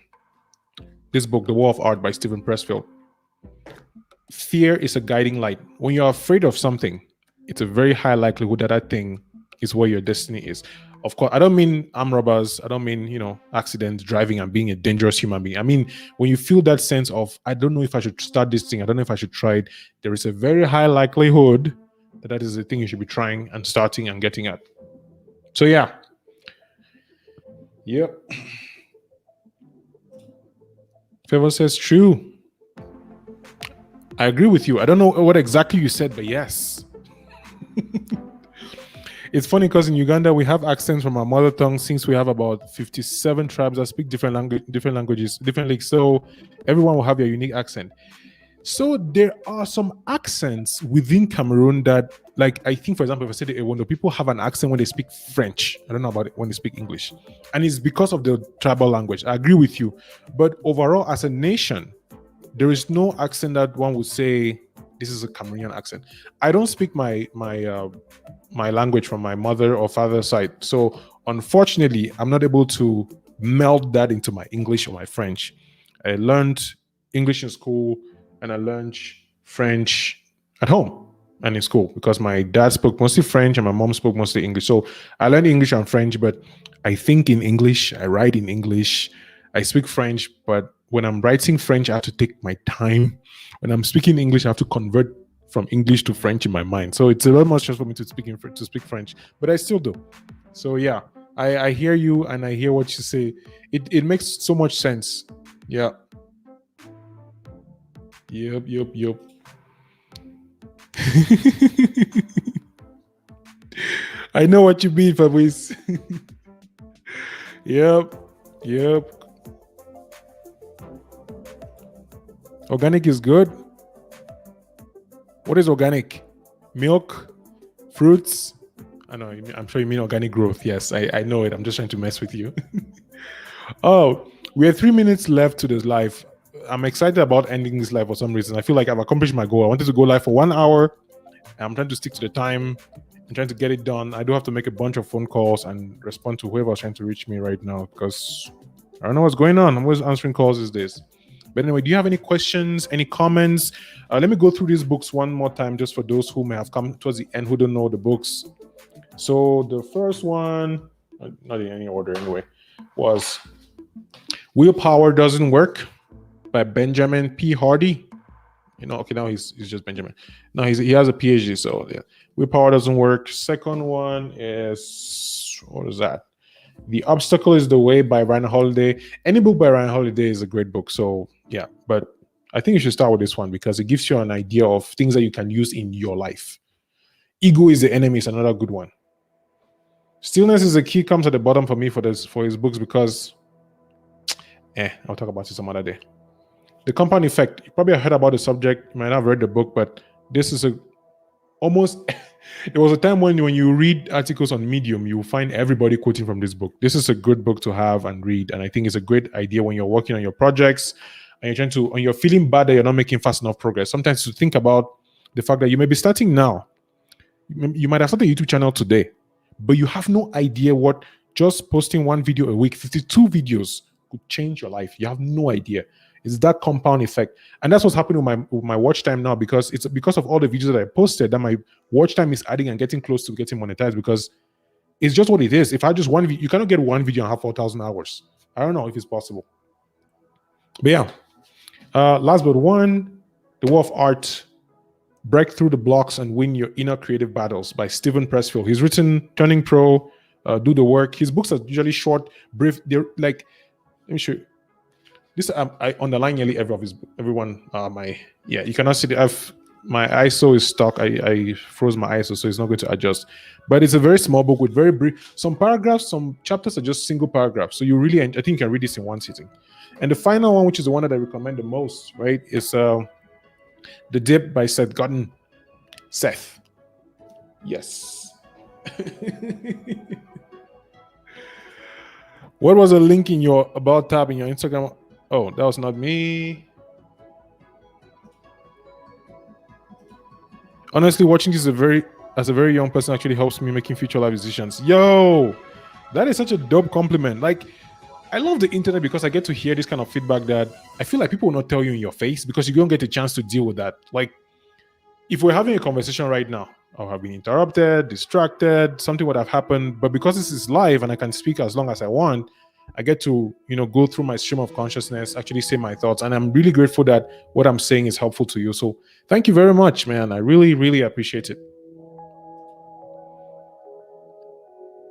this book, The War of Art by Stephen Pressfield. Fear is a guiding light. When you're afraid of something, it's a very high likelihood that that thing is where your destiny is. Of course, I don't mean armed robbers. I don't mean, accidents, driving and being a dangerous human being. I mean, when you feel that sense of, I don't know if I should start this thing, I don't know if I should try it, there is a very high likelihood that that is the thing you should be trying and starting and getting at. So yeah. Yep. Favor says true. I agree with you. I don't know what exactly you said, but yes. It's funny because in Uganda we have accents from our mother tongue, since we have about 57 tribes that speak different languages, differently. So everyone will have their unique accent. So there are some accents within Cameroon that, like, I think, for example, if I say the Ewondo, people have an accent when they speak French. I don't know about it when they speak English. And it's because of the tribal language. I agree with you. But overall, as a nation, there is no accent that one would say this is a Cameroonian accent. I don't speak my language from my mother or father's side, so unfortunately, I'm not able to meld that into my English or my French. I learned English in school, and I learned French at home and in school because my dad spoke mostly French and my mom spoke mostly English. So I learned English and French, but I think in English, I write in English, I speak French, but when I'm writing French, I have to take my time. When I'm speaking English, I have to convert from English to French in my mind. So it's a lot more stress for me to speak French, but I still do. So yeah, I hear you and I hear what you say. It makes so much sense. Yeah. Yep. I know what you mean, Fabrice. Yep. Yep. Organic is good. What is organic? Milk, fruits. I know. I'm sure you mean organic growth. Yes, I know it. I'm just trying to mess with you. Oh, we have 3 minutes left to this live. I'm excited about ending this live for some reason. I feel like I've accomplished my goal. I wanted to go live for 1 hour. I'm trying to stick to the time. I'm trying to get it done. I do have to make a bunch of phone calls and respond to whoever's trying to reach me right now because I don't know what's going on. I'm always answering calls these days. But anyway, do you have any questions, any comments? Let me go through these books one more time just for those who may have come towards the end who don't know the books. So the first one, not in any order anyway, was Willpower Doesn't Work by Benjamin P. Hardy. Okay, now he's just Benjamin. No, he has a PhD, so yeah. Willpower Doesn't Work. Second one is, what is that? The Obstacle is the Way by Ryan Holiday. Any book by Ryan Holiday is a great book. So yeah, but I think you should start with this one because it gives you an idea of things that you can use in your life. Ego is the Enemy is another good one. Stillness is the Key comes at the bottom for me for his books because I'll talk about it some other day. The Compound Effect. You probably heard about the subject. You might not have read the book, but this is almost there was a time when you read articles on Medium, you will find everybody quoting from this book. This is a good book to have and read, and I think it's a great idea when you're working on your projects and you're feeling bad that you're not making fast enough progress. Sometimes to think about the fact that you may be starting now. You might have started a YouTube channel today, but you have no idea what just posting one video a week, 52 videos could change your life. You have no idea. It's that compound effect. And that's what's happening with my watch time now, because it's because of all the videos that I posted that my watch time is adding and getting close to getting monetized, because it's just what it is. If I just one video, you cannot get one video and have 4,000 hours. I don't know if it's possible. But yeah, last but one, The War of Art, Break Through the Blocks and Win Your Inner Creative Battles by Steven Pressfield. He's written Turning Pro, Do the Work. His books are usually short, brief. They're like, let me show you. This I underline nearly everyone. You cannot see my ISO is stuck. I froze my ISO, so it's not going to adjust. But it's a very small book with very brief. Some paragraphs, some chapters are just single paragraphs. So I think you can read this in one sitting. And the final one, which is the one that I recommend the most, right, is The Dip by Seth Godin. Seth. Yes. What was a link in your About tab in your Instagram? Oh, that was not me. Honestly, watching this as a very young person actually helps me making future life decisions. Yo, that is such a dope compliment. Like, I love the internet because I get to hear this kind of feedback that I feel like people will not tell you in your face because you don't get a chance to deal with that. Like, if we're having a conversation right now, I'll have been interrupted, distracted, something would have happened. But because this is live and I can speak as long as I want, I get to, go through my stream of consciousness, actually say my thoughts. And I'm really grateful that what I'm saying is helpful to you. So thank you very much, man. I really, really appreciate it.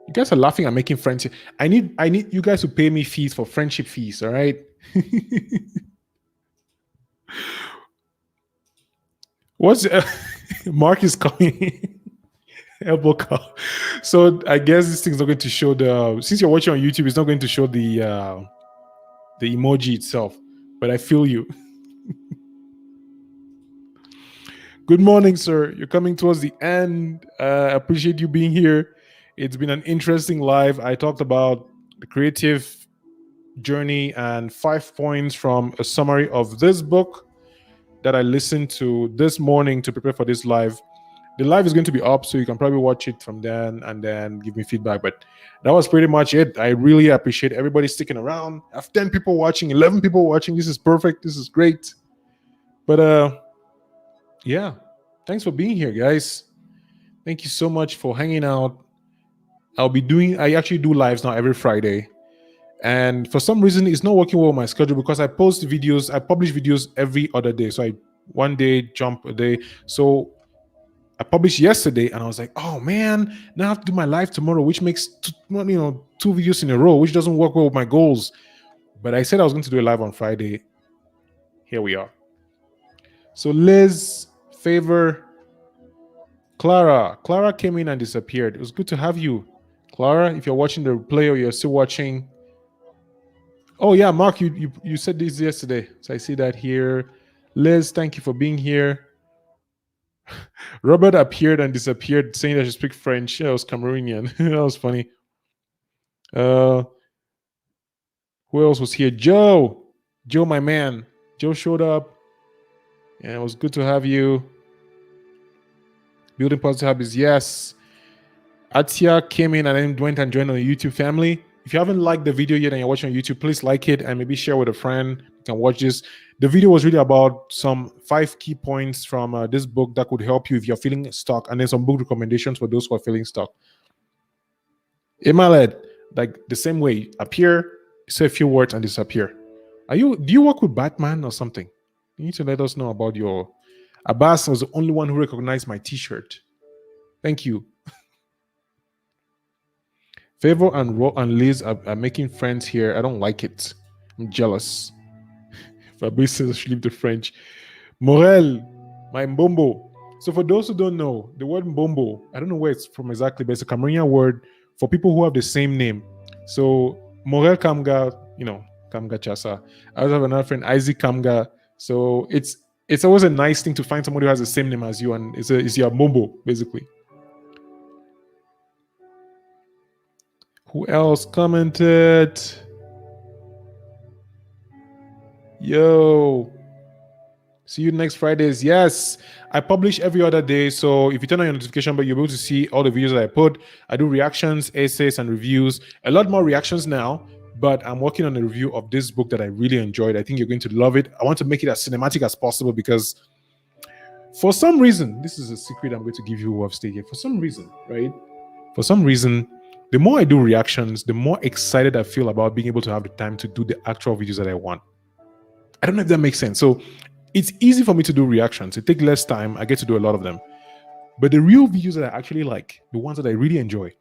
You guys are laughing and making friends. I need you guys to pay me fees for friendship fees, all right? What's Mark is coming? Elbow call. So I guess this thing's not going to show since you're watching on YouTube, it's not going to show the the emoji itself. But I feel you. Good morning, sir. You're coming towards the end. I appreciate you being here. It's been an interesting live. I talked about the creative journey and 5 points from a summary of this book that I listened to this morning to prepare for this live. The live is going to be up, so you can probably watch it from then and then give me feedback. But that was pretty much it. I really appreciate everybody sticking around. I have 10 people watching, 11 people watching. This is perfect. This is great. But yeah, thanks for being here, guys. Thank you so much for hanging out. I actually do lives now every Friday. And for some reason, it's not working well with my schedule because I publish videos every other day. So I one day jump a day. So I published yesterday and I was like, oh man, now I have to do my live tomorrow, which makes two videos in a row, which doesn't work well with my goals. But I said I was going to do a live on Friday. Here we are. So Liz, Favor, Clara came in and disappeared. It was good to have you. Clara, if you're watching the replay or you're still watching. Oh yeah, Mark, you said this yesterday. So I see that here. Liz, thank you for being here. Robert appeared and disappeared, saying that she speaks French. Yeah, it was Cameroonian. That was funny. Who else was here? Joe, my man. Joe showed up. Yeah, it was good to have you. Building positive habits, yes. Atia came in and then went and joined on the YouTube family. If you haven't liked the video yet and you're watching on YouTube, please like it and maybe share with a friend. You can watch this. The video was really about some 5 key points from this book that could help you if you're feeling stuck, and then some book recommendations for those who are feeling stuck. Imaled, like the same way, appear, say a few words and disappear. Do you work with Batman or something? You need to let us know about your... Abbas was the only one who recognized my t-shirt. Thank you. Favor and Liz are making friends here. I don't like it. I'm jealous. Fabrice says I should leave the French. Morel, my Mbombo. So for those who don't know, the word Mbombo, I don't know where it's from exactly, but it's a Cameroonian word for people who have the same name. So Morel Kamga, Kamga Tchassa. I also have another friend, Isaac Kamga. So it's always a nice thing to find somebody who has the same name as you, and it's your Mbombo, basically. Who else commented? Yo. See you next Fridays. Yes, I publish every other day. So if you turn on your notification bell, you'll be able to see all the videos that I put. I do reactions, essays, and reviews. A lot more reactions now, but I'm working on a review of this book that I really enjoyed. I think you're going to love it. I want to make it as cinematic as possible because for some reason, this is a secret I'm going to give you who have stayed here. For some reason, right? For some reason, the more I do reactions, the more excited I feel about being able to have the time to do the actual videos that I want. I don't know if that makes sense. So it's easy for me to do reactions. It takes less time. I get to do a lot of them. But the real videos that I actually like, the ones that I really enjoy,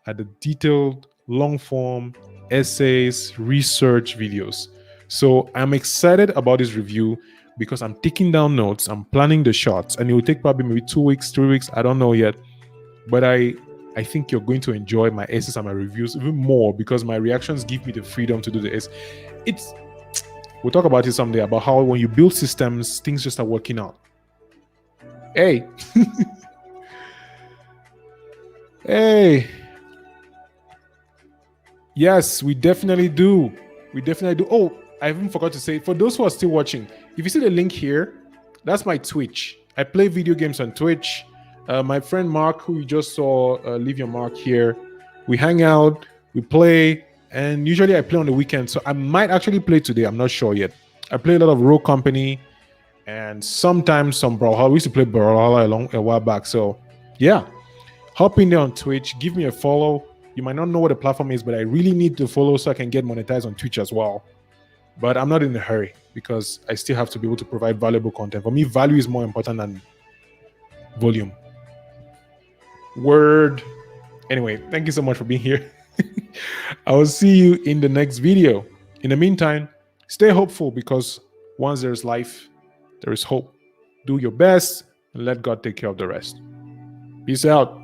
are the detailed, long form, essays, research videos. So I'm excited about this review because I'm taking down notes. I'm planning the shots, and it will take probably maybe 2 weeks, 3 weeks. I don't know yet. But I think you're going to enjoy my essays and my reviews even more because my reactions give me the freedom to do this. We'll talk about it someday, about how when you build systems, things just start working out. Hey. Hey. Yes, we definitely do. Oh, I even forgot to say, for those who are still watching, if you see the link here, that's my Twitch. I play video games on Twitch. My friend Mark, who you just saw, leave your mark here. We hang out, we play, and usually I play on the weekend. So I might actually play today. I'm not sure yet. I play a lot of Rogue Company and sometimes some Brawlhalla. We used to play Brawlhalla a while back. So yeah, hop in there on Twitch. Give me a follow. You might not know what the platform is, but I really need to follow so I can get monetized on Twitch as well. But I'm not in a hurry because I still have to be able to provide valuable content. For me, value is more important than volume. Word. Anyway, thank you so much for being here. I will see you in the next video. In the meantime, stay hopeful because once there's life, there is hope. Do your best and let God take care of the rest. Peace out.